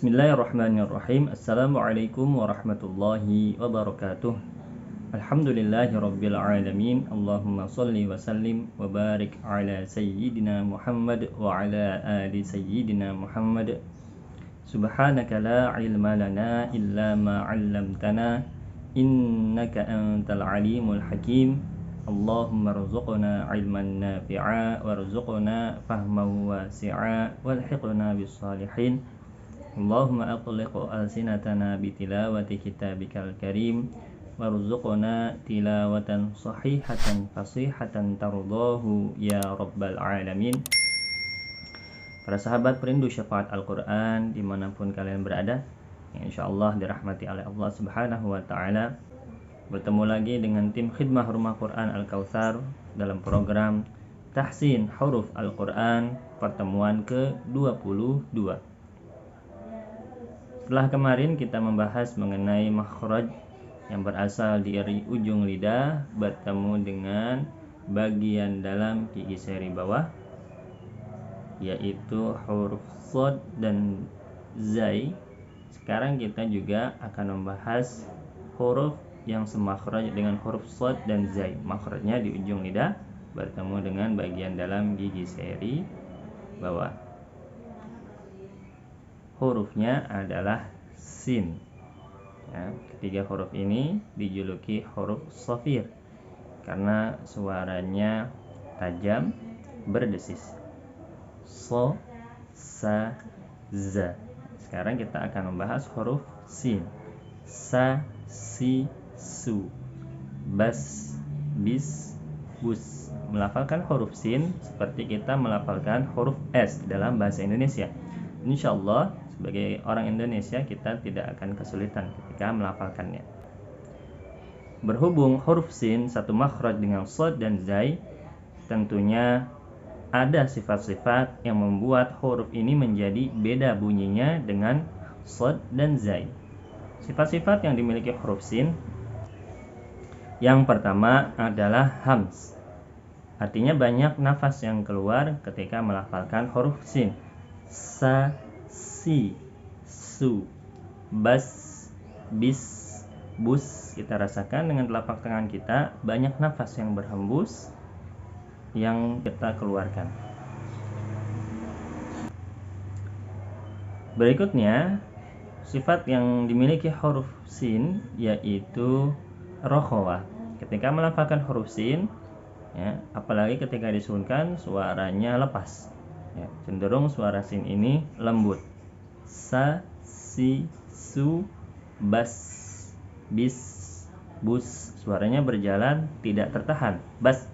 Bismillahirrahmanirrahim. Assalamualaikum warahmatullahi wabarakatuh. Alhamdulillahi rabbil alamin. Allahumma salli wa sallim wa barik ala sayyidina Muhammad wa ala ali sayyidina Muhammad. Subhanaka la ilma lana illa ma 'allamtana innaka antal alimul hakim. Allahumma rzuqna ilman nafi'a warzuqna fahman wasi'a walhiqna bis salihin. Allahumma aqliq alsinatana bitilawati kitabikal karim warzuqna tilawatan sahihatan fasihatan tardahu ya rabbal alamin. Para sahabat perindu syafaat Al-Quran dimanapun kalian berada, yang insyaallah dirahmati oleh Allah subhanahu wa ta'ala, bertemu lagi dengan tim khidmah Rumah Quran Al-Kautsar dalam program Tahsin Huruf Al-Quran pertemuan ke-22. Setelah kemarin kita membahas mengenai makhraj yang berasal dari ujung lidah bertemu dengan bagian dalam gigi seri bawah, yaitu huruf shad dan zai. Sekarang kita juga akan membahas huruf yang semakhraj dengan huruf shad dan zai. Makhrajnya di ujung lidah bertemu dengan bagian dalam gigi seri bawah. Hurufnya adalah sin. Ya, ketiga huruf ini dijuluki huruf shafir karena suaranya tajam, berdesis. So, sa, za. Sekarang kita akan membahas huruf sin. Sa, si, su. Bas, bis, bus. Melafalkan huruf sin seperti kita melafalkan huruf S dalam bahasa Indonesia. Insyaallah sebagai orang Indonesia kita tidak akan kesulitan ketika melafalkannya. Berhubung huruf sin satu makhraj dengan shad dan zai, tentunya ada sifat-sifat yang membuat huruf ini menjadi beda bunyinya dengan shad dan zai. Sifat-sifat yang dimiliki huruf sin, yang pertama adalah hams. Artinya banyak nafas yang keluar ketika melafalkan huruf sin. Sa, si, su, bas, bis, bus. Kita rasakan dengan telapak tangan kita banyak nafas yang berhembus yang kita keluarkan. Berikutnya, sifat yang dimiliki huruf sin yaitu rokhawah. Ketika melafalkan huruf sin, ya, apalagi ketika disunkan, suaranya lepas. Ya, cenderung suara sin ini lembut. Sa, si, su, bas, bis, bus. Suaranya berjalan tidak tertahan. Bas,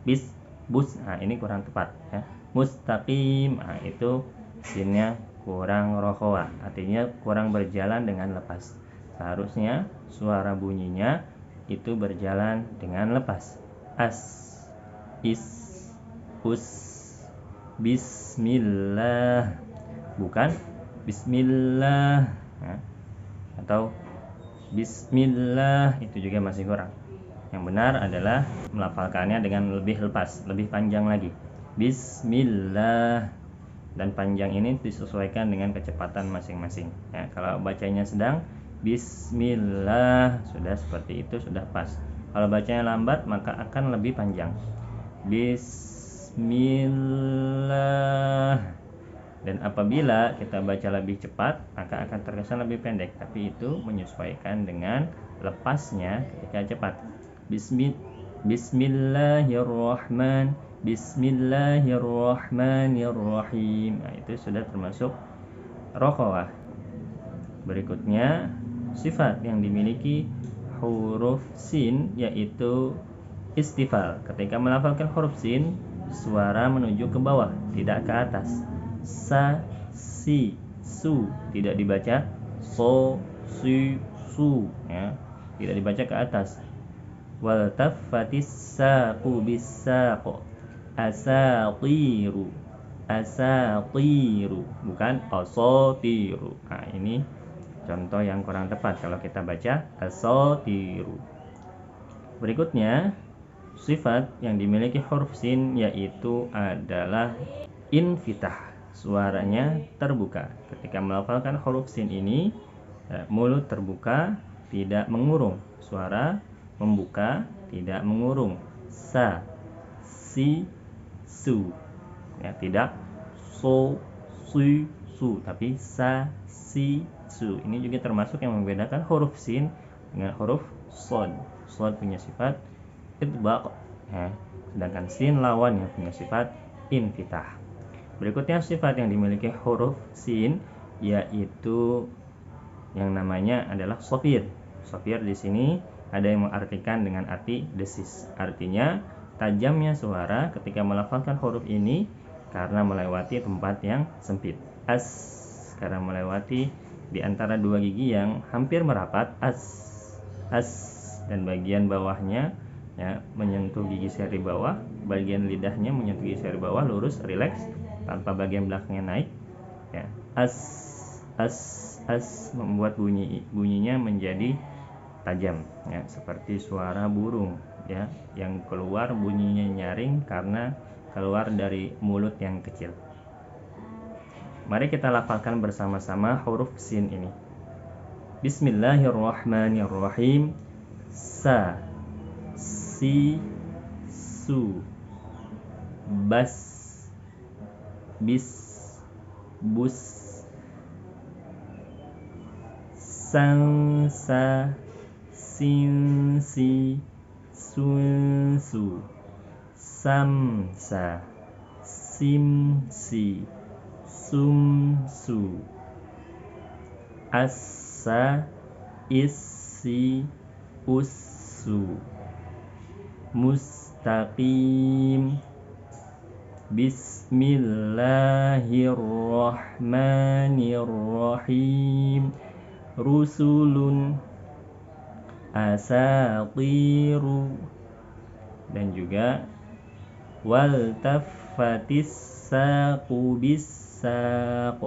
bis, bus. Nah, ini kurang tepat. Ya. Mustaqim. Nah, itu sinnya kurang rokhawah. Artinya kurang berjalan dengan lepas. Seharusnya suara bunyinya itu berjalan dengan lepas. As, is, us. Bismillah, bukan bismillah, ya. Atau bismillah, itu juga masih kurang. Yang benar adalah melafalkannya dengan lebih lepas, lebih panjang lagi. Bismillah, dan panjang ini disesuaikan dengan kecepatan masing-masing. Ya, kalau bacanya sedang, bismillah, sudah seperti itu, sudah pas. Kalau bacanya lambat, maka akan lebih panjang. Bismillah. Dan apabila kita baca lebih cepat, maka akan terkesan lebih pendek, tapi itu menyesuaikan dengan lepasnya ketika cepat. Bismillahirrahmanirrahim. Nah, itu sudah termasuk rokhawah. Berikutnya, sifat yang dimiliki huruf sin yaitu istifal. Ketika melafalkan huruf sin, suara menuju ke bawah, tidak ke atas. Sa, si, su, tidak dibaca so, si, su, ya, tidak dibaca ke atas. Wal taffatis saqu bis saq. Asatiru, asatiru, bukan asatiru. Nah, ini contoh yang kurang tepat kalau kita baca asatiru. Berikutnya, sifat yang dimiliki huruf sin yaitu adalah infitah. suaranya terbuka. Ketika melafalkan huruf sin ini, mulut terbuka, tidak mengurung. Suara membuka, tidak mengurung. Sa, si, su. Ya, tidak so, su, su, tapi sa, si, su. Ini juga termasuk yang membedakan huruf sin dengan huruf shod. Shod punya sifat idbaq, ya, sedangkan sin lawannya punya sifat infitah. Berikutnya sifat yang dimiliki huruf sin yaitu yang namanya adalah sofir. Sofir di sini ada yang mengartikan dengan arti desis. Artinya tajamnya suara ketika melafalkan huruf ini karena melewati tempat yang sempit. As, karena melewati di antara dua gigi yang hampir merapat. As, dan bagian bawahnya ya menyentuh gigi seri bawah, bagian lidahnya menyentuh gigi seri bawah, lurus, rileks, tanpa bagian belakangnya naik. Ya, as membuat bunyinya menjadi tajam, ya, seperti suara burung, ya, yang keluar bunyinya nyaring karena keluar dari mulut yang kecil. Mari kita lafalkan bersama-sama huruf sin ini. Bismillahirrahmanirrahim. Sa, si, su, bas, bis, bus, sang, sa, sin, si, sun, su, sam, sa, sim, si, sum, su, asa, is, si, us, su, mustaqim. Bismillahirrahmanirrahim. Rusulun, asatiru, dan juga waltaffatis saqu bis-saq.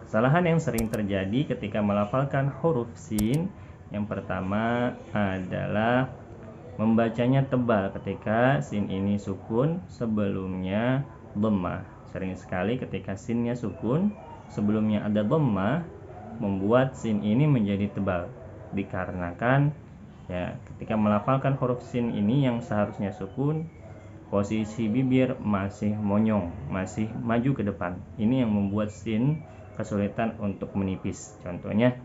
Kesalahan yang sering terjadi ketika melafalkan huruf sin, yang pertama adalah membacanya tebal ketika sin ini sukun, sebelumnya dhammah. Sering sekali ketika sinnya sukun, sebelumnya ada dhammah, membuat sin ini menjadi tebal. Dikarenakan ya ketika melafalkan huruf sin ini yang seharusnya sukun, posisi bibir masih monyong, masih maju ke depan. Ini yang membuat sin kesulitan untuk menipis. Contohnya,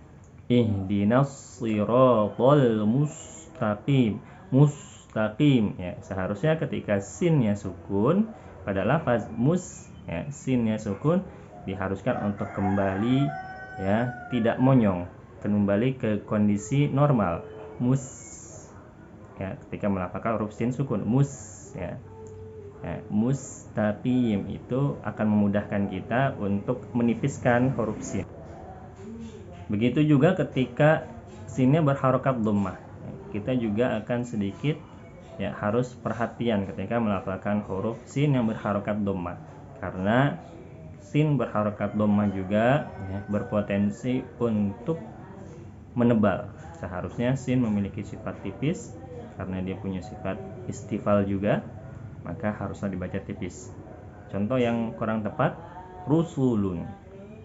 ihdinas shiratal mustaqim. Mustaqim, ya, seharusnya ketika sinnya sukun pada lafaz mus, ya, sinnya sukun diharuskan untuk kembali, ya, tidak monyong, kembali ke kondisi normal. Mus, ya, ketika melafalkan huruf sin sukun, mus, ya. Ya, mustaqim itu akan memudahkan kita untuk menipiskan huruf sin. Begitu juga ketika sinnya berharokat dhammah, kita juga akan sedikit ya harus perhatian ketika melafalkan huruf sin yang berharokat dhammah, karena sin berharokat dhammah juga ya, berpotensi untuk menebal. Seharusnya sin memiliki sifat tipis karena dia punya sifat istifal juga, maka haruslah dibaca tipis. Contoh yang kurang tepat, rusulun.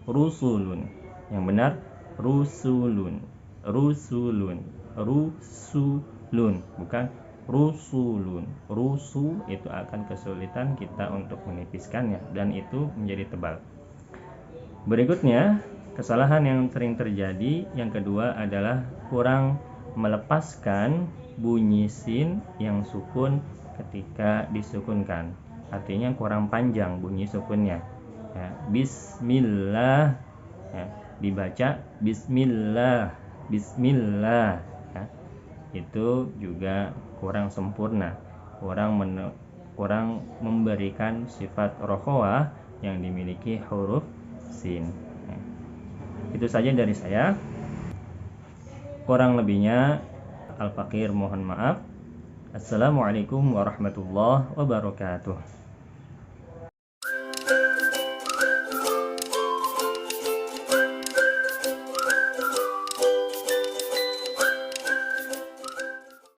Rusulun. Yang benar rusulun. Rusulun. Rusulun, bukan rusulun. Rusu itu akan kesulitan kita untuk menipiskannya dan itu menjadi tebal. Berikutnya, kesalahan yang sering terjadi yang kedua adalah kurang melepaskan bunyi sin yang sukun ketika disukunkan. Artinya kurang panjang bunyi sukunnya. Ya, bismillah, ya, dibaca bismillah, bismillah, ya. Itu juga kurang sempurna, kurang memberikan sifat rokhawah yang dimiliki huruf sin. Ya. Itu saja dari saya. Kurang lebihnya Al-Fakir mohon maaf. Assalamualaikum warahmatullahi wabarakatuh.